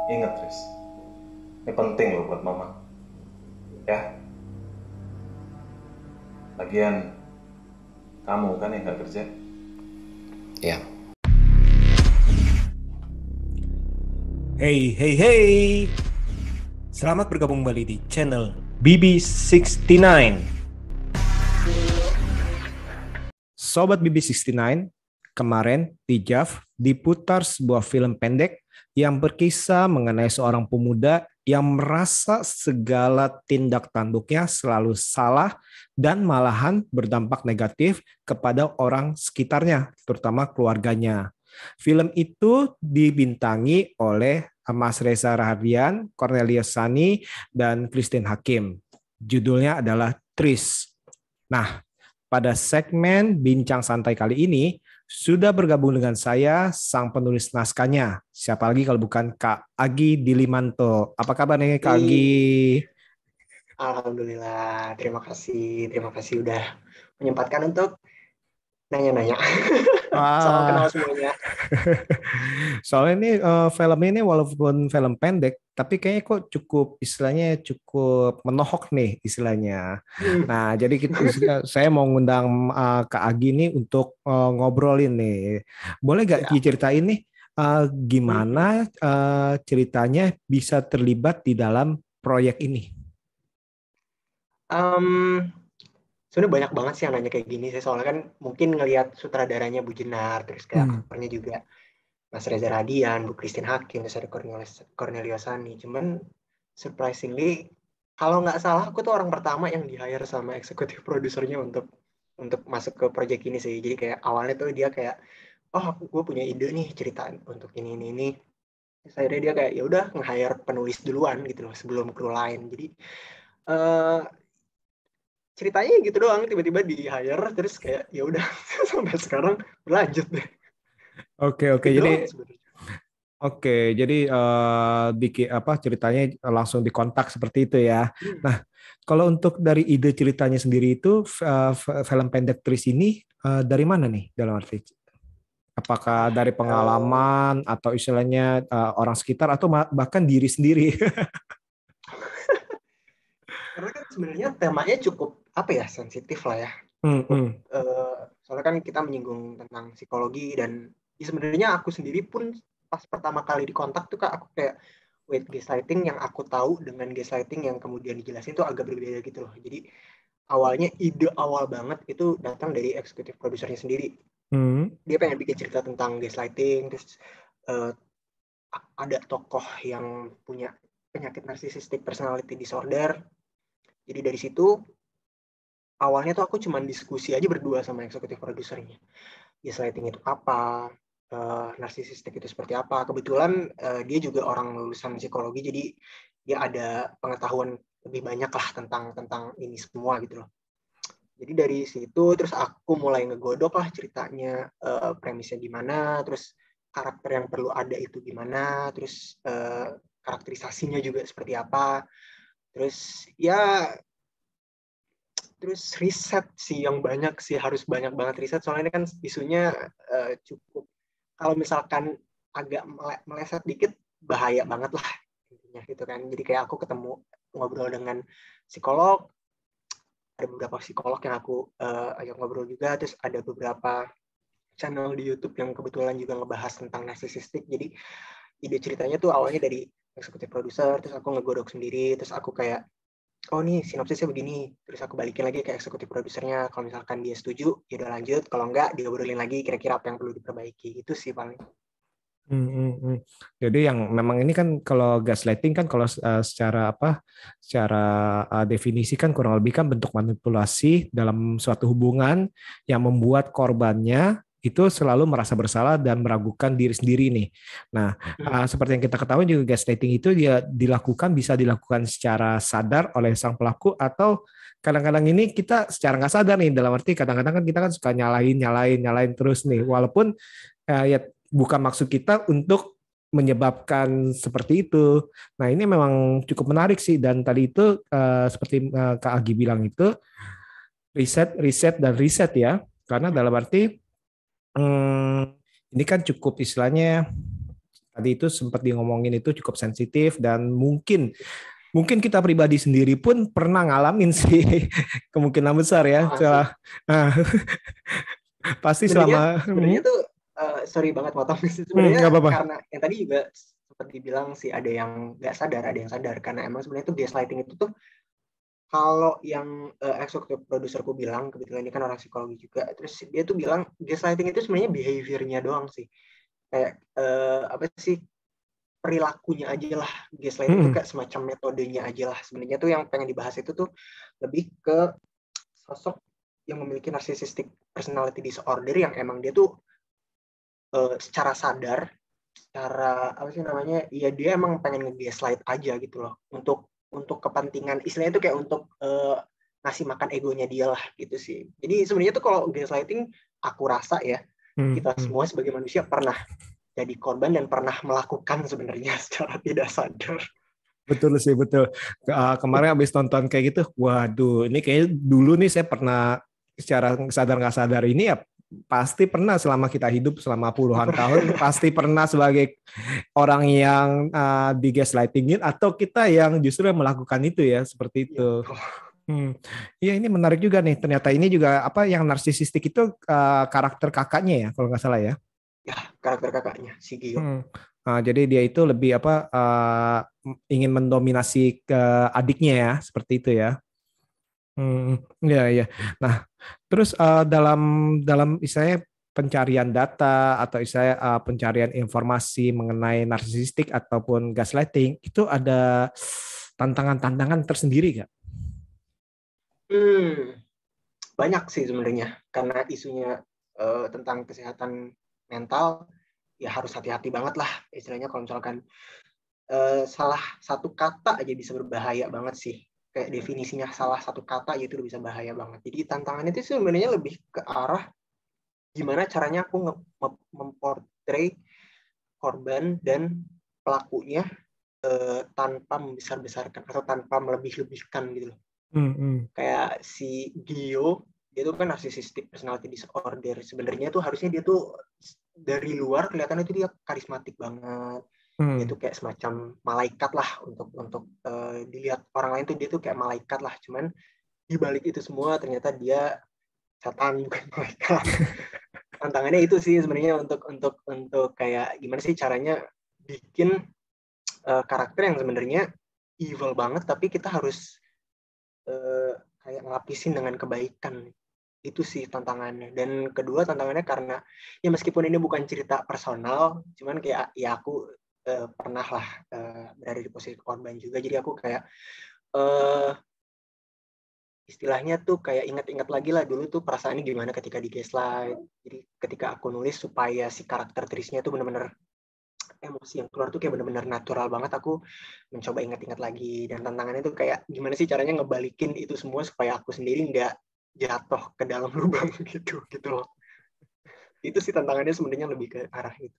Ingat, Tris. Ini penting loh buat mama. Ya, lagian kamu kan yang nggak kerja. Ya. Hey, hey, hey. Selamat bergabung kembali di channel BB69. Sobat BB69, kemarin di JAV diputar sebuah film pendek yang berkisah mengenai seorang pemuda yang merasa segala tindak tanduknya selalu salah dan malahan berdampak negatif kepada orang sekitarnya, terutama keluarganya. Film itu dibintangi oleh Mas Reza Rahardian, Cornelius Sani, dan Christine Hakim. Judulnya adalah Tris. Nah, pada segmen Bincang Santai kali ini, sudah bergabung dengan saya sang penulis naskahnya. Siapa lagi kalau bukan Kak Agi Dilimanto. Apa kabar nih Kak Agi? Alhamdulillah, terima kasih udah menyempatkan untuk nanya-nanya. Salam kenal Wah, semuanya. soalnya ini film ini walaupun film pendek, tapi kayaknya kok cukup istilahnya cukup menohok nih istilahnya. Hmm. Nah, jadi saya mau ngundang Kak Agi nih untuk ngobrolin nih. Boleh gak Ya. diceritain nih Hmm. gimana ceritanya bisa terlibat di dalam proyek ini? Em, Sebenarnya banyak banget sih yang nanya kayak gini. Saya soalnya kan mungkin ngelihat sutradaranya Bu Jenar, terus kayak Hmm. aktornya juga Mas Reza Radian, Bu Christine Hakim, terus ada Cornelius Sani. Cuman surprisingly, kalau nggak salah aku tuh orang pertama yang di hire sama eksekutif produsernya untuk masuk ke proyek ini sih. Jadi kayak awalnya tuh dia kayak, oh gue punya ide nih ceritaan untuk ini. Terus akhirnya dia kayak ya udah nge-hire penulis duluan gitu loh sebelum kru lain. Jadi eh ceritanya gitu doang, tiba-tiba di hire terus kayak ya udah sampai sekarang berlanjut deh. Oke, oke. Gitu Jadi doang sebenarnya. Oke, jadi bikin apa ceritanya langsung dikontak seperti itu ya. Hmm. Nah, kalau untuk dari ide ceritanya sendiri itu film pendek Tris ini dari mana nih dalam arti? Apakah Wah, dari pengalaman atau istilahnya orang sekitar atau bahkan diri sendiri? karena kan sebenarnya temanya cukup apa ya, sensitif lah ya, Hmm, cukup hmm. soalnya kan kita menyinggung tentang psikologi dan ya sebenarnya aku sendiri pun pas pertama kali dikontak tuh kak aku kayak wait, gaslighting yang aku tahu dengan gaslighting yang kemudian dijelasin tuh agak berbeda gitu loh. Jadi awalnya ide awal banget itu datang dari eksekutif produsernya sendiri. Hmm. Dia pengen bikin cerita tentang gaslighting, terus uh, ada tokoh yang punya penyakit narcissistic personality disorder. Jadi dari situ awalnya tuh aku cuman diskusi aja berdua sama eksekutif produsernya. Gaslighting itu apa? Narcissistic itu seperti apa? Kebetulan dia juga orang lulusan psikologi, jadi dia ada pengetahuan lebih banyak lah tentang tentang ini semua gitu loh. Jadi dari situ terus aku mulai ngegodok lah ceritanya, premisnya gimana, terus karakter yang perlu ada itu gimana, terus karakterisasinya juga seperti apa. Terus ya terus riset sih yang banyak sih, harus banyak banget riset soalnya ini kan isunya cukup, kalau misalkan agak meleset dikit bahaya banget lah intinya gitu kan. Jadi kayak aku ketemu ngobrol dengan psikolog, ada beberapa psikolog yang aku ajak ngobrol juga, terus ada beberapa channel di YouTube yang kebetulan juga ngebahas tentang narcissistic. Jadi ide ceritanya tuh awalnya dari eksekutif produser, terus aku ngegodok sendiri, terus aku kayak oh nih sinopsisnya begini, terus aku balikin lagi ke eksekutif produsernya, kalau misalkan dia setuju ya udah lanjut, kalau enggak diobrolin lagi kira-kira apa yang perlu diperbaiki, itu sih paling. Hmm, hmm, hmm. Jadi yang memang ini kan kalau gaslighting kan kalau secara apa secara definisi kan kurang lebih kan bentuk manipulasi dalam suatu hubungan yang membuat korbannya itu selalu merasa bersalah dan meragukan diri sendiri nih. Nah, seperti yang kita ketahui juga gaslighting itu dia dilakukan bisa dilakukan secara sadar oleh sang pelaku atau kadang-kadang ini kita secara nggak sadar nih dalam arti kadang-kadang kan kita kan suka nyalain terus nih walaupun ya bukan maksud kita untuk menyebabkan seperti itu. Nah, ini memang cukup menarik sih dan tadi itu seperti Kak Agi bilang itu riset, riset dan riset ya. Karena dalam arti ini kan cukup istilahnya tadi itu sempat ngomongin itu cukup sensitif dan mungkin kita pribadi sendiri pun pernah ngalamin sih kemungkinan besar ya. Nah, pasti sebenarnya tuh sorry banget motong sebenarnya nggak apa-apa. Karena yang tadi juga seperti bilang sih ada yang nggak sadar, ada yang sadar karena emang sebenarnya tuh gaslighting itu tuh kalau yang eksekutif produserku bilang, kebetulan ini kan orang psikologi juga, terus dia tuh bilang gaslighting itu sebenarnya behavior-nya doang sih, kayak apa sih, perilakunya aja lah. Gaslighting itu kayak semacam metodenya aja lah. Sebenarnya tuh yang pengen dibahas itu tuh lebih ke sosok yang memiliki narcissistic personality disorder yang emang dia tuh secara sadar, secara apa sih namanya, ya dia emang pengen nge-gaslight aja gitu loh, untuk kepentingan, istilahnya itu kayak untuk ngasih makan egonya dia lah gitu sih. Jadi sebenarnya tuh kalau gaslighting, aku rasa ya kita semua sebagai manusia pernah jadi korban dan pernah melakukan sebenarnya secara tidak sadar. Betul sih, betul. Kemarin habis nonton kayak gitu, waduh, ini kayak dulu nih saya pernah secara sadar nggak sadar ini ya pasti pernah selama kita hidup selama puluhan tahun pasti pernah sebagai orang yang digaslightingin atau kita yang justru melakukan itu ya seperti itu. Iya, ini menarik juga nih. Ternyata ini juga apa yang narsisistik itu karakter kakaknya ya kalau nggak salah ya. Ya, karakter kakaknya si Gio. Jadi dia itu lebih apa ingin mendominasi ke adiknya ya seperti itu ya. Ya. Nah, terus dalam istilahnya pencarian data atau istilahnya pencarian informasi mengenai narsisistik ataupun gaslighting itu ada tantangan-tantangan tersendiri nggak? Banyak sih sebenarnya karena isunya tentang kesehatan mental, ya harus hati-hati banget lah istilahnya. Kalau misalkan salah satu kata aja bisa berbahaya banget sih, kayak definisinya salah satu kata aja itu bisa bahaya banget. Jadi tantangannya itu sebenarnya lebih ke arah gimana caranya aku memportray korban dan pelakunya tanpa membesar-besarkan atau tanpa melebih-lebihkan gitu loh. Kayak si Gio, dia tuh kan narcissistic personality disorder. Sebenarnya tuh harusnya dia tuh dari luar kelihatan itu dia karismatik banget. Dia tuh kayak semacam malaikat lah untuk dilihat orang lain tuh dia tuh kayak malaikat lah. Cuman di balik itu semua ternyata dia setan, bukan malaikat. Tantangannya itu sih sebenarnya untuk kayak gimana sih caranya bikin karakter yang sebenarnya evil banget tapi kita harus kayak ngelapisin dengan kebaikan. Itu sih tantangannya. Dan kedua tantangannya karena ya meskipun ini bukan cerita personal, cuman kayak ya aku pernah lah berada di posisi korban juga. Jadi aku kayak istilahnya tuh kayak ingat-ingat lagi lah dulu tuh perasaannya gimana ketika di gaslight. Jadi ketika aku nulis supaya si karakter Trisnya tuh benar-benar emosi yang keluar tuh kayak benar-benar natural banget, aku mencoba ingat-ingat lagi. Dan tantangannya tuh kayak gimana sih caranya ngebalikin itu semua supaya aku sendiri nggak jatuh ke dalam lubang gitu loh. Itu sih tantangannya sebenarnya lebih ke arah itu.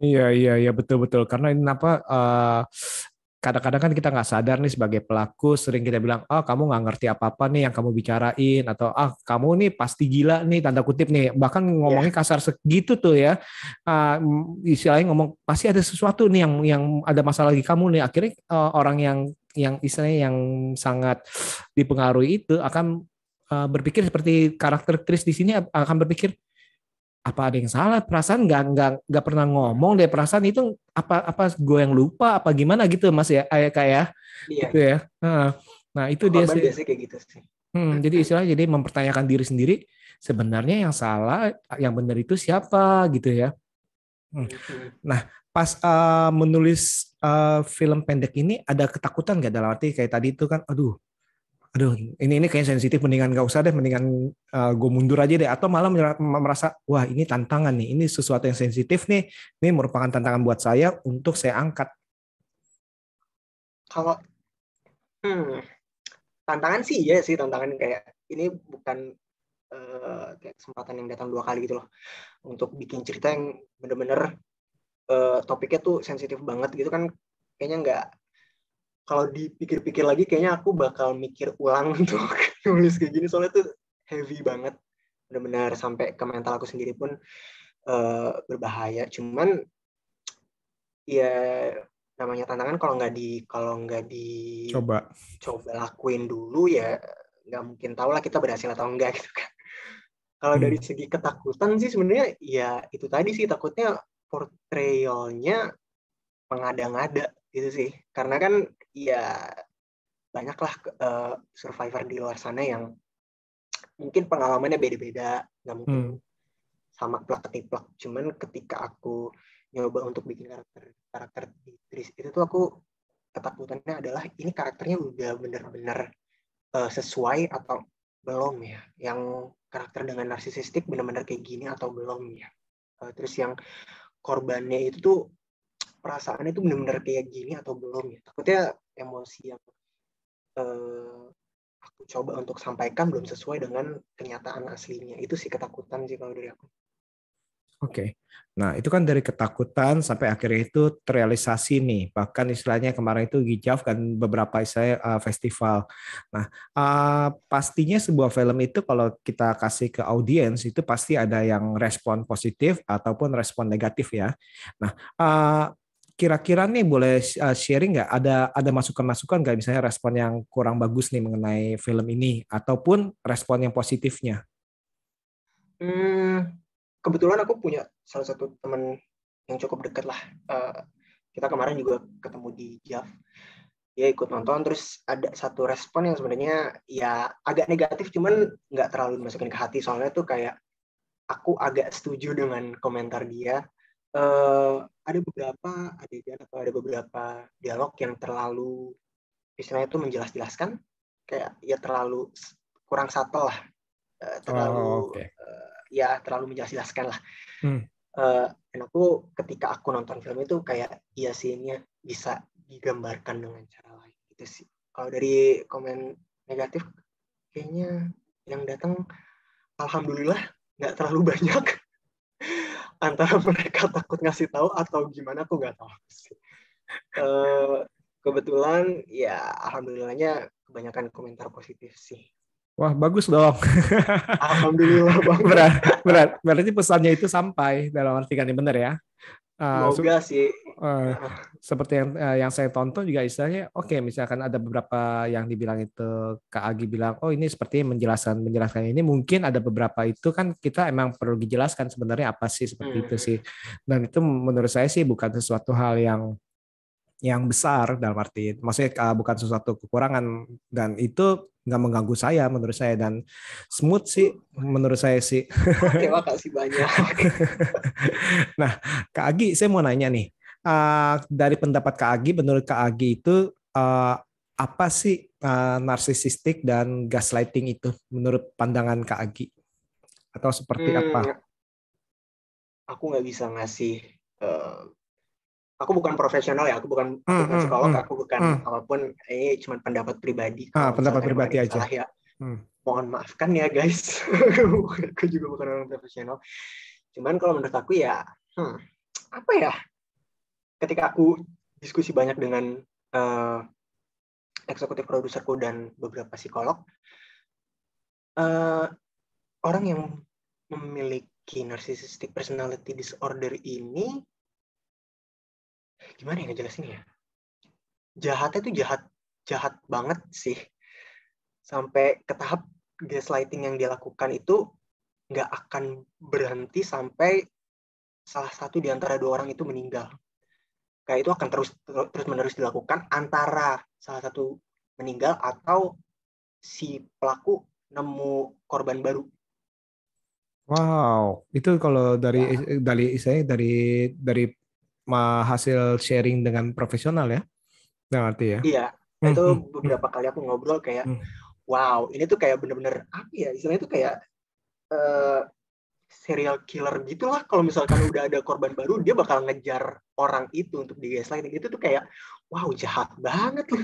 Iya betul karena ini apa kadang-kadang kan kita nggak sadar nih sebagai pelaku sering kita bilang kamu nggak ngerti apa-apa nih yang kamu bicarain atau kamu nih pasti gila nih tanda kutip nih bahkan ngomongnya kasar segitu tuh ya istilahnya ngomong pasti ada sesuatu nih yang ada masalah di kamu nih akhirnya orang yang istilahnya yang sangat dipengaruhi itu akan berpikir seperti karakter Tris di sini akan berpikir apa ada yang salah, perasaan nggak pernah ngomong deh, perasaan itu apa gue yang lupa apa gimana gitu Mas ya kayak gitu ya. Nah itu dia sih kayak gitu sih. Jadi istilahnya jadi mempertanyakan diri sendiri sebenarnya yang salah yang benar itu siapa gitu ya. Nah pas menulis film pendek ini ada ketakutan nggak dalam arti kayak tadi itu kan aduh ini kayak sensitif, mendingan nggak usah deh, mendingan gue mundur aja deh, atau malah merasa wah ini tantangan nih, ini sesuatu yang sensitif nih, ini merupakan tantangan buat saya untuk saya angkat. Kalau tantangan sih ya sih, tantangan kayak ini bukan kayak kesempatan yang datang 2 kali gitu loh untuk bikin cerita yang bener-bener topiknya tuh sensitif banget gitu kan, kayaknya nggak. Kalau dipikir-pikir lagi kayaknya aku bakal mikir ulang untuk nulis kayak gini soalnya tuh heavy banget, benar-benar sampai ke mental aku sendiri pun berbahaya. Cuman ya namanya tantangan kalau nggak Coba. dicoba lakuin dulu ya nggak mungkin tahu lah kita berhasil atau enggak gitu kan. Kalau dari segi ketakutan sih sebenarnya ya itu tadi sih, takutnya portrayalnya mengada-ngada gitu sih. Karena kan ya banyaklah survivor di luar sana yang mungkin pengalamannya beda-beda, nggak mungkin sama plak-ketiplak. Cuman ketika aku nyoba untuk bikin karakter di Tris itu tuh aku ketakutannya adalah ini karakternya udah benar-benar sesuai atau belum ya. Yang karakter dengan narsisistik benar-benar kayak gini atau belum ya. Terus yang korbannya itu tuh perasaannya itu benar-benar kayak gini atau belum ya. Takutnya emosi yang aku coba untuk sampaikan belum sesuai dengan kenyataan aslinya. Itu sih ketakutan sih kalau dari aku. Oke. Nah, itu kan dari ketakutan sampai akhirnya itu terrealisasi nih. Bahkan istilahnya kemarin itu Gijaf kan beberapa festival. Nah, pastinya sebuah film itu kalau kita kasih ke audiens itu pasti ada yang respon positif ataupun respon negatif ya. Nah, kira-kira nih boleh sharing nggak? Ada masukan-masukan nggak misalnya respon yang kurang bagus nih mengenai film ini ataupun respon yang positifnya? Kebetulan aku punya salah satu teman yang cukup dekat lah. Kita kemarin juga ketemu di JAV. Dia ikut nonton, terus ada satu respon yang sebenarnya ya agak negatif, cuman nggak terlalu dimasukin ke hati. Soalnya tuh kayak aku agak setuju dengan komentar dia. Ada beberapa adegan atau ada beberapa dialog yang terlalu, istilahnya tuh menjelas-jelaskan, kayak ya terlalu kurang subtle lah. Terlalu ya terlalu menjelaskan lah. Dan aku ketika aku nonton film itu kayak iya sih ini bisa digambarkan dengan cara lain gitu sih. Kalau dari komen negatif kayaknya yang datang alhamdulillah nggak terlalu banyak. Antara mereka takut ngasih tahu atau gimana aku nggak tahu sih. Kebetulan ya alhamdulillahnya kebanyakan komentar positif sih. Wah, bagus dong. Alhamdulillah banget. Berarti pesannya itu sampai dalam arti kan benar ya. Semoga sih. Seperti yang saya tonton juga istilahnya, oke, misalkan ada beberapa yang dibilang itu Kak Agi bilang, oh ini seperti menjelaskan ini, mungkin ada beberapa itu kan kita emang perlu dijelaskan sebenarnya apa sih seperti itu sih. Dan itu menurut saya sih bukan sesuatu hal yang besar dalam arti, maksudnya bukan sesuatu kekurangan dan itu nggak mengganggu saya menurut saya dan smooth sih menurut saya sih. Oke, makasih banyak. Nah, Kak Agi, saya mau nanya nih, dari pendapat Kak Agi, menurut Kak Agi itu apa sih narsisistik dan gaslighting itu menurut pandangan Kak Agi? Atau seperti apa? Aku nggak bisa ngasih. Aku bukan profesional ya, aku bukan psikolog, aku bukan apapun. Ini cuma pendapat pribadi. Kalau pendapat pribadi aja. Salah ya, mohon maafkan ya guys. Aku juga bukan orang profesional. Cuman kalau menurut aku ya, apa ya? Ketika aku diskusi banyak dengan eksekutif produserku dan beberapa psikolog, orang yang memiliki narcissistic personality disorder ini, gimana ya ngejelasin ya? Jahatnya tuh jahat banget sih. Sampai ke tahap gaslighting yang dia lakukan itu nggak akan berhenti sampai salah satu di antara dua orang itu meninggal. Kayak itu akan terus-menerus dilakukan antara salah satu meninggal atau si pelaku nemu korban baru. Wow, itu kalau dari hasil sharing dengan profesional ya, nggak ngerti ya? Iya, itu beberapa kali aku ngobrol kayak, wow, ini tuh kayak bener-bener apa ya? Istilahnya itu kayak serial killer gitulah. Kalau misalkan udah ada korban baru, dia bakal ngejar orang itu untuk di-gaslighting. Itu tuh kayak, wow, jahat banget loh.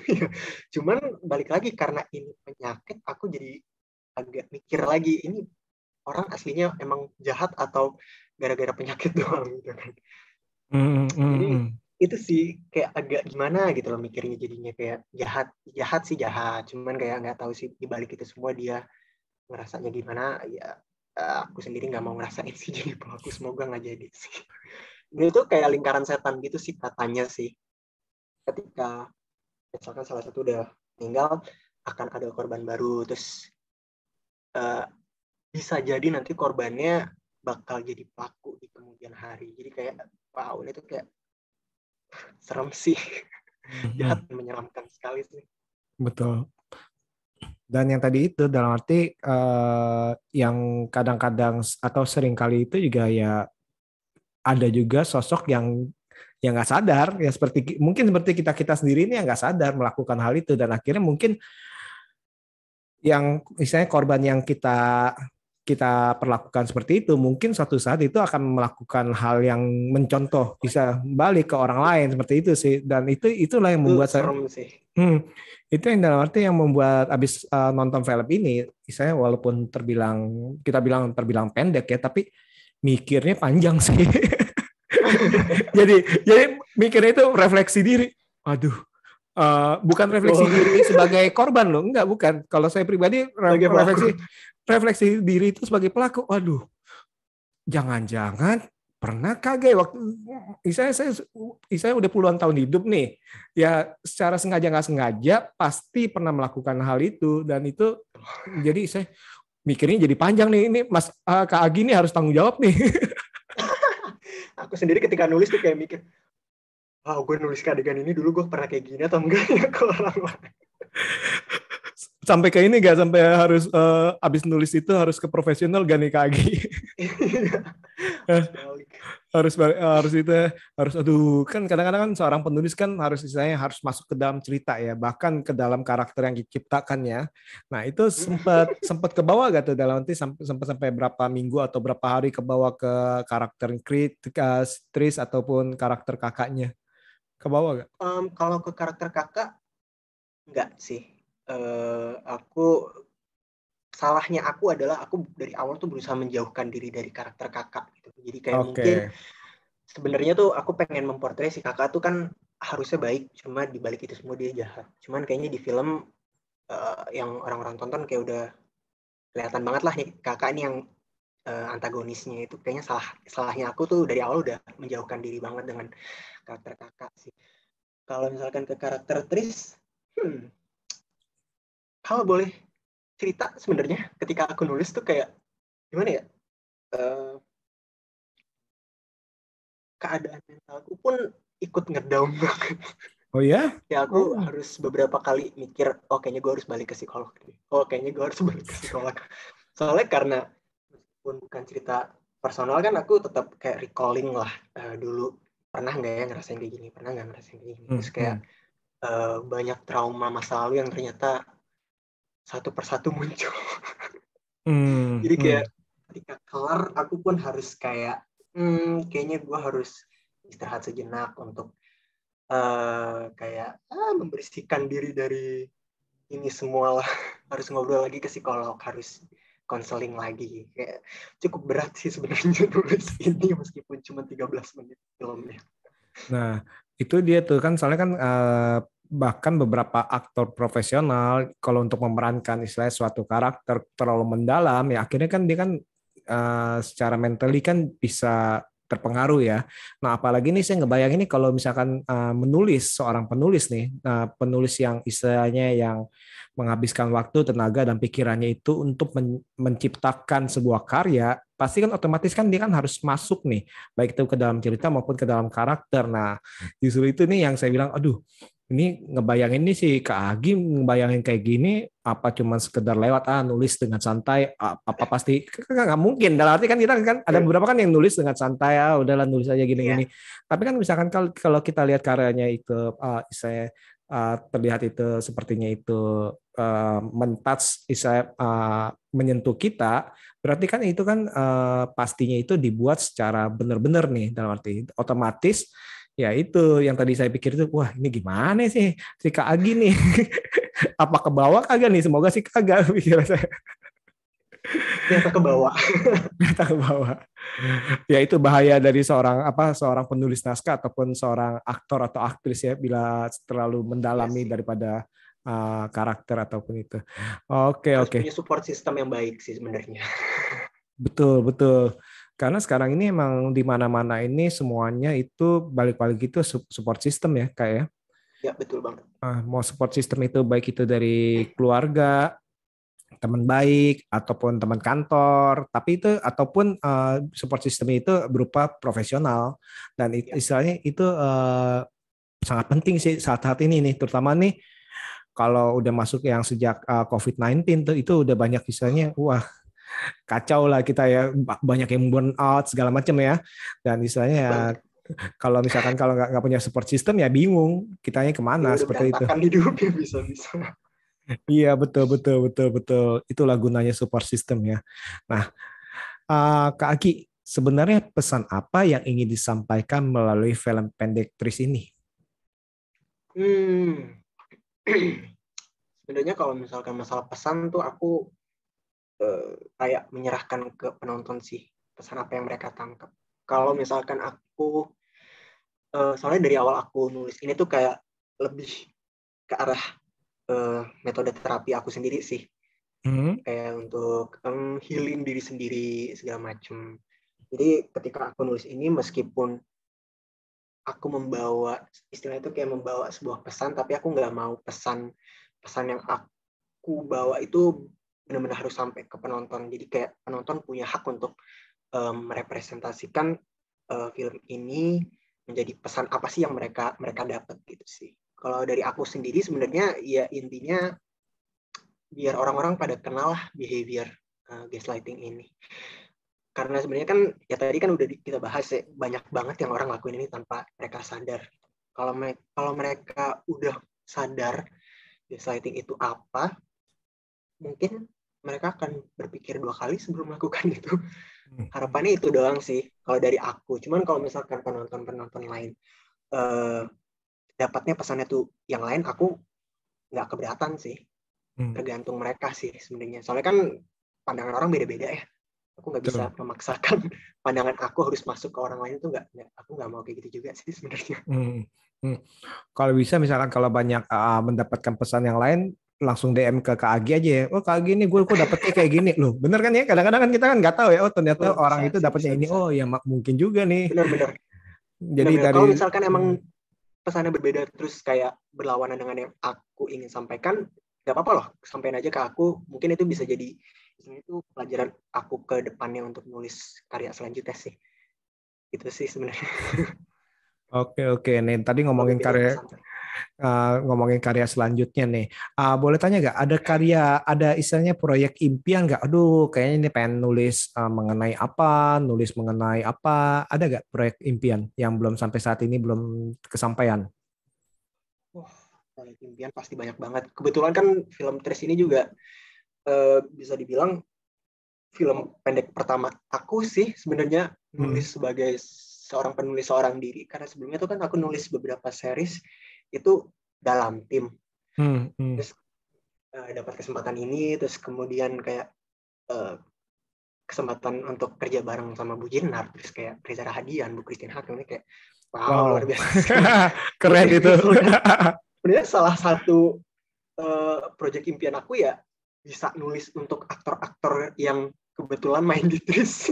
Cuman balik lagi karena ini penyakit, aku jadi agak mikir lagi, ini orang aslinya emang jahat atau gara-gara penyakit doang gitu kan. Jadi itu sih kayak agak gimana gitu loh mikirnya, jadinya kayak jahat sih jahat, cuman kayak nggak tahu sih dibalik itu semua dia ngerasanya gimana ya. Aku sendiri nggak mau ngerasain sih jadi pelaku, semoga nggak jadi sih. Ini tuh kayak lingkaran setan gitu sih katanya sih. Ketika misalkan salah satu udah meninggal, akan ada korban baru, terus bisa jadi nanti korbannya bakal jadi pelaku di kemudian hari. Jadi kayak wow, ini tuh kayak serem sih, jahat dan menyeramkan sekali sih. Betul. Dan yang tadi itu dalam arti yang kadang-kadang atau seringkali itu juga ya ada juga sosok yang nggak sadar, ya mungkin seperti kita sendiri ini yang nggak sadar melakukan hal itu, dan akhirnya mungkin yang misalnya korban yang kita perlakukan seperti itu mungkin suatu saat itu akan melakukan hal yang mencontoh, bisa balik ke orang lain seperti itu sih. Dan itulah yang membuat saya itu yang dalam arti yang membuat abis nonton film ini saya walaupun kita bilang terbilang pendek ya, tapi mikirnya panjang sih. jadi mikirnya itu refleksi diri. Aduh, bukan refleksi diri sebagai korban loh, enggak, bukan. Kalau saya pribadi refleksi diri itu sebagai pelaku. Waduh, jangan-jangan pernah kagak waktu saya udah puluhan tahun hidup nih, ya secara sengaja nggak sengaja pasti pernah melakukan hal itu, dan itu jadi saya mikirnya jadi panjang nih. Ini Mas Kak Agi nih harus tanggung jawab nih. Aku sendiri ketika nulis tuh kayak mikir, gue nulis adegan ini dulu gue pernah kayak gini atau enggak ya ke orang lain. Sampai ke ini gak, sampai harus abis nulis itu harus ke profesional gak nih Kak Agi? harus itu aduh, kan kadang-kadang kan seorang penulis kan harus istilahnya harus masuk ke dalam cerita ya, bahkan ke dalam karakter yang diciptakan ya. Nah itu sempat ke bawah gak tuh dalam nanti sampai berapa minggu atau berapa hari ke bawah ke karakter Tris ataupun karakter kakaknya, ke bawah gak? Kalau ke karakter kakak enggak sih. Salahnya aku adalah aku dari awal tuh berusaha menjauhkan diri dari karakter kakak gitu. Jadi kayak mungkin sebenarnya tuh aku pengen memportray si kakak tuh kan harusnya baik, cuma di balik itu semua dia jahat. Cuman kayaknya di film yang orang-orang tonton kayak udah kelihatan banget lah nih kakak ini yang antagonisnya itu. Kayaknya salahnya aku tuh dari awal udah menjauhkan diri banget dengan karakter kakak sih. Kalau misalkan ke karakter Tris, kalau boleh cerita sebenarnya ketika aku nulis tuh kayak gimana ya, keadaan mentalku pun ikut ngedown banget. Oh ya? Ya aku harus beberapa kali mikir, kayaknya gue harus balik ke psikolog. Kayaknya gue harus balik ke psikolog. Soalnya karena meskipun bukan cerita personal kan aku tetap kayak recalling lah dulu pernah nggak ya ngerasain kayak gini, pernah nggak ngerasain kayak gini. Terus kayak banyak trauma masa lalu yang ternyata satu persatu muncul. Jadi kayak ketika kelar aku pun harus kayak kayaknya gue harus istirahat sejenak untuk kayak membersihkan diri dari ini semua lah. Harus ngobrol lagi ke psikolog, harus konseling lagi. Kayak cukup berat sih sebenarnya nulis ini meskipun cuma 13 menit filmnya. Nah itu dia tuh kan, soalnya kan bahkan beberapa aktor profesional kalau untuk memerankan istilahnya suatu karakter terlalu mendalam ya, akhirnya kan dia kan secara mentally kan bisa terpengaruh ya. Nah apalagi nih saya ngebayang ini kalau misalkan seorang penulis nih, penulis yang istilahnya yang menghabiskan waktu, tenaga, dan pikirannya itu untuk menciptakan sebuah karya, pasti kan otomatis kan dia kan harus masuk nih, baik itu ke dalam cerita maupun ke dalam karakter. Nah justru itu nih yang saya bilang, aduh ini ngebayangin nih si Kak Agi ngebayangin kayak gini, apa cuma sekedar lewat nulis dengan santai, apa pasti nggak mungkin. Dalam arti kan kita kan ada beberapa kan yang nulis dengan santai, udahlah nulis aja gini-gini. Tapi kan misalkan kalau kita lihat karyanya itu saya terlihat itu sepertinya itu mentouch, menyentuh kita, berarti kan itu kan pastinya itu dibuat secara benar-benar nih, dalam arti otomatis. Ya itu yang tadi saya pikir itu, wah ini gimana sih si Kak Agi nih, apa ke bawah kagak nih? Semoga sih kagak, pikir saya. Ternyata ke bawah. Ternyata ke bawah. Ya itu bahaya dari seorang penulis naskah ataupun seorang aktor atau aktris ya, bila terlalu mendalami daripada karakter ataupun itu. Oke. Punya support system yang baik sih sebenarnya. Betul. Karena sekarang ini emang di mana-mana ini semuanya itu balik-balik itu support system ya, kayak ya. Ya, betul banget. Mau support system itu baik itu dari keluarga, teman baik, ataupun teman kantor, tapi itu ataupun support system itu berupa profesional, dan istilahnya itu sangat penting sih saat-saat ini nih, terutama nih kalau udah masuk yang sejak COVID-19 tuh itu udah banyak istilahnya, wah kacau lah kita ya, banyak yang burn out segala macam ya, dan istilahnya ya, kalau misalkan kalau nggak punya support system ya bingung kitanya kemana Ya, seperti itu. hidupnya bisa-bisa. Iya betul. Itulah gunanya support system ya. Nah, Kak Aki, sebenarnya pesan apa yang ingin disampaikan melalui film pendek Tris ini? Sebenarnya kalau misalkan masalah pesan tuh aku kayak menyerahkan ke penonton sih, pesan apa yang mereka tangkap. Kalau misalkan aku soalnya dari awal aku nulis ini tuh kayak lebih ke arah metode terapi aku sendiri sih, kayak untuk healing diri sendiri segala macem. Jadi ketika aku nulis ini, meskipun aku membawa istilahnya itu kayak membawa sebuah pesan, tapi aku nggak mau pesan yang aku bawa itu benar-benar harus sampai ke penonton. Jadi kayak penonton punya hak untuk merepresentasikan film ini menjadi pesan apa sih yang mereka dapat gitu sih. Kalau dari aku sendiri sebenarnya ya intinya biar orang-orang pada kenal lah behavior gaslighting ini. Karena sebenarnya kan ya tadi kan udah kita bahas ya, banyak banget yang orang lakuin ini tanpa mereka sadar. Kalau mereka udah sadar gaslighting itu apa, mungkin mereka akan berpikir 2 kali sebelum melakukan itu. Harapannya itu doang sih kalau dari aku. Cuman kalau misalkan penonton lain dapatnya pesannya tuh yang lain, aku nggak keberatan sih. Tergantung mereka sih sebenarnya. Soalnya kan pandangan orang beda-beda ya. Aku nggak bisa memaksakan pandangan aku harus masuk ke orang lain, itu aku nggak mau kayak gitu juga sih sebenarnya. Kalau bisa misalkan kalau banyak mendapatkan pesan yang lain, langsung DM ke Kak Agi aja ya. Oh Kak Agi ini gue dapetnya kayak gini loh. Bener kan ya? Kadang-kadang kan kita kan nggak tahu ya. Oh ternyata orang itu dapetnya ini. Bisa. Oh ya mungkin juga nih. Benar-benar. Jadi benar. Kalau misalkan emang pesannya berbeda terus kayak berlawanan dengan yang aku ingin sampaikan, nggak apa-apa loh. Sampaikan aja ke aku. Mungkin itu bisa jadi itu pelajaran aku ke depannya untuk nulis karya selanjutnya sih. Itu sih sebenarnya. Oke. Nih tadi ngomongin karya selanjutnya nih. Boleh tanya nggak? Ada istilahnya proyek impian nggak? Aduh, kayaknya ini pengen nulis mengenai apa? Ada nggak proyek impian yang belum sampai saat ini belum kesampaian? Proyek impian pasti banyak banget. Kebetulan kan film Tris ini juga bisa dibilang film pendek pertama aku sih sebenarnya nulis sebagai seorang penulis seorang diri, karena sebelumnya tuh kan aku nulis beberapa series itu dalam tim. Terus dapat kesempatan ini, terus kemudian kayak kesempatan untuk kerja bareng sama Bu Jinar, terus kayak Reza Rahadian, Bu Christine Hakim, ini kayak wow. Luar biasa. Keren itu. Sebenarnya salah satu proyek impian aku ya bisa nulis untuk aktor-aktor yang kebetulan main di Tris.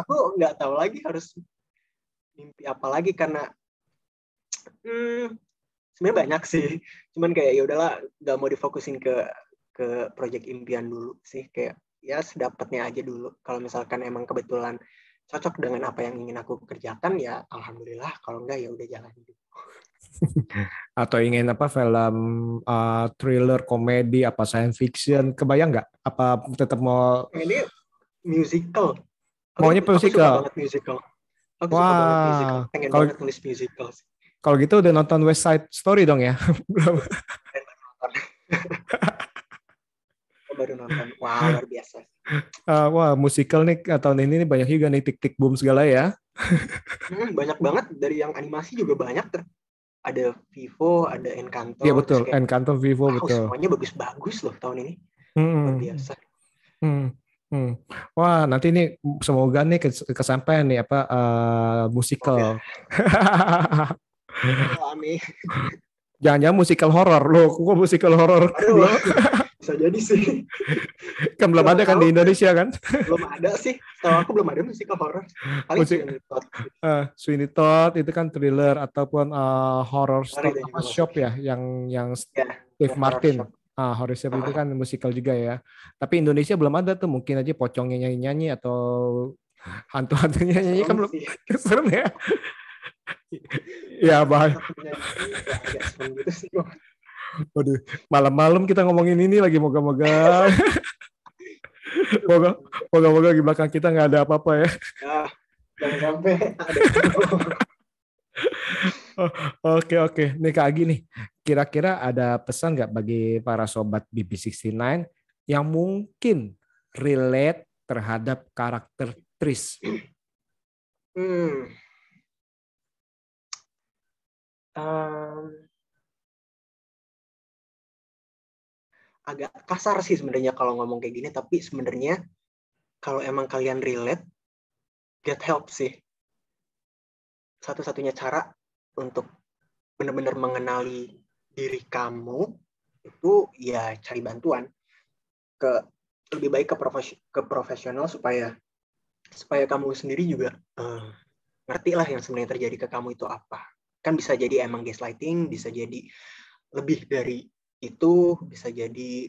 Aku nggak tahu lagi harus mimpi apa lagi, karena sebenarnya banyak sih, cuman kayak ya udahlah, nggak mau difokusin ke proyek impian dulu sih, kayak ya sedapatnya aja dulu. Kalau misalkan emang kebetulan cocok dengan apa yang ingin aku kerjakan ya alhamdulillah, kalau enggak ya udah jalan gitu. Atau ingin apa film thriller, komedi, apa science fiction, kebayang nggak? Apa tetap mau ini musical? Maunya musical. Aku suka banget musical. Aku suka banget musical. Pengen banget nulis musical sih. Kalau gitu udah nonton West Side Story dong ya? Baru nonton. Wow, luar biasa. Wah, musical nih tahun ini banyak juga nih, Tik-Tik Boom segala ya. Banyak banget, dari yang animasi juga banyak. Ada Vivo, ada Encanto. Iya betul, Encanto, Vivo, betul. Semuanya bagus-bagus loh tahun ini. Luar biasa. Wah, nanti ini semoga nih kesampaian nih apa musikal. Amin. Jangan-jangan musikal horor loh, kok musikal horor? Bisa jadi sih. Kan belum ada kan di Indonesia kan? Belum ada sih. Setahu aku belum ada musikal horor. Paling Sweeney Todd. Sweeney Todd itu kan thriller ataupun horror Sorry, itu juga shop masuk. ya, yang Ya, Steve Martin. Horror Shop. Horror Shop itu kan musikal juga ya. Tapi Indonesia belum ada tuh, mungkin aja pocongnya nyanyi-nyanyi atau hantu-hantunya nyanyi kan Serem belum. sih. Serem ya. Ya bahaya. Agak serem gitu sih. Waduh, malam-malam kita ngomongin ini lagi, moga-moga moga-moga di belakang kita nggak ada apa-apa ya. Ya, jangan sampai ada. Oke. Nih Kak Agi nih, kira-kira ada pesan nggak bagi para sobat BB69 yang mungkin relate terhadap karakter Tris? Agak kasar sih sebenarnya kalau ngomong kayak gini, tapi sebenarnya kalau emang kalian relate, get help sih. Satu-satunya cara untuk benar-benar mengenali diri kamu itu ya cari bantuan, lebih baik ke profesional supaya kamu sendiri juga ngerti lah yang sebenarnya terjadi ke kamu itu apa. Kan bisa jadi emang gaslighting, bisa jadi lebih dari itu, bisa jadi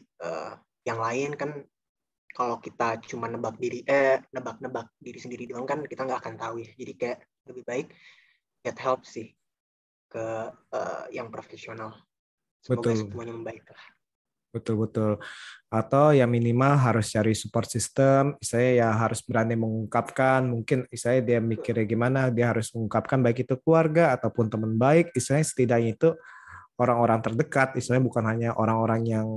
yang lain kan. Kalau kita cuma nebak diri sendiri doang kan kita nggak akan tahu ya. Jadi kayak lebih baik get help sih ke yang profesional. Semoga semuanya membaik lah. Betul. Atau ya minimal harus cari support system. Saya ya harus berani mengungkapkan. Mungkin saya dia mikirnya gimana, dia harus mengungkapkan baik itu keluarga ataupun teman baik. Istilahnya setidaknya itu orang-orang terdekat. Istilahnya bukan hanya orang-orang yang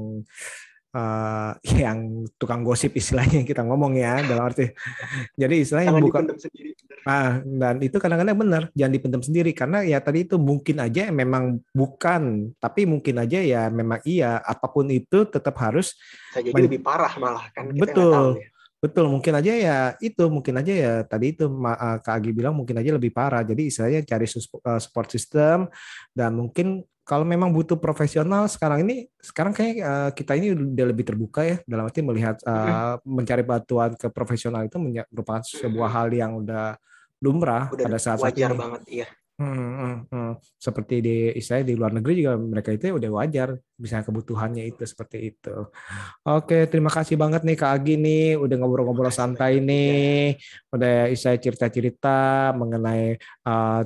tukang gosip istilahnya kita ngomong ya, dalam arti. Jadi istilahnya jangan bukan. dipendam sendiri. Dan itu kadang-kadang benar, jangan dipendam sendiri karena ya tadi itu mungkin aja memang bukan, tapi mungkin aja ya memang iya. Apapun itu tetap harus. Bisa jadi lebih parah malah kan. Kita Betul. nggak tahu ya. Betul, mungkin aja ya tadi itu Kak Agi bilang mungkin aja lebih parah. Jadi istilahnya cari support system, dan mungkin kalau memang butuh profesional sekarang kayak kita ini udah lebih terbuka ya, dalam arti melihat mencari bantuan ke profesional itu merupakan sebuah hal yang udah lumrah udah pada saat wajar ini. banget, iya. Seperti di luar negeri juga mereka itu udah wajar, bisa kebutuhannya itu seperti itu. Oke, terima kasih banget nih Kak Agi nih udah ngobrol-ngobrol santai nih, udah saya cerita-cerita mengenai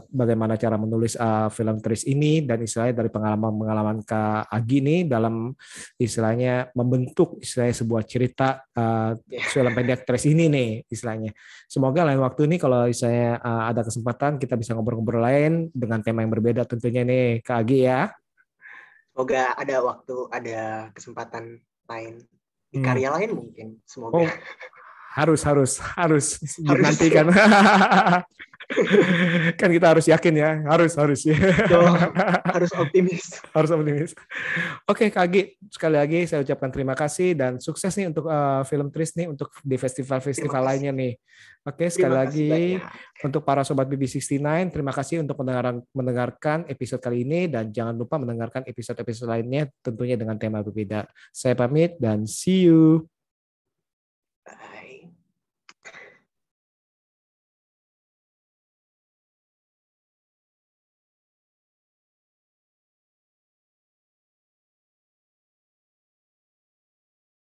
bagaimana cara menulis film Tris ini, dan istilahnya dari pengalaman Kak Agi nih dalam istilahnya membentuk istilahnya sebuah cerita film pendek Tris ini nih istilahnya. Semoga lain waktu ini kalau saya ada kesempatan kita bisa ngobrol-ngobrol lain dengan tema yang berbeda tentunya nih Kak Agi ya. Semoga ada waktu, ada kesempatan lain di karya lain mungkin. Semoga. Harus dinantikan. Kan kita harus yakin ya, harus ya. Harus optimis. Oke Kak Agi, sekali lagi saya ucapkan terima kasih dan sukses nih untuk film Tris nih untuk di festival-festival lainnya nih. Oke, sekali lagi untuk para sobat BB69, terima kasih untuk mendengarkan episode kali ini, dan jangan lupa mendengarkan episode-episode lainnya tentunya dengan tema berbeda. Saya pamit dan see you. Bye.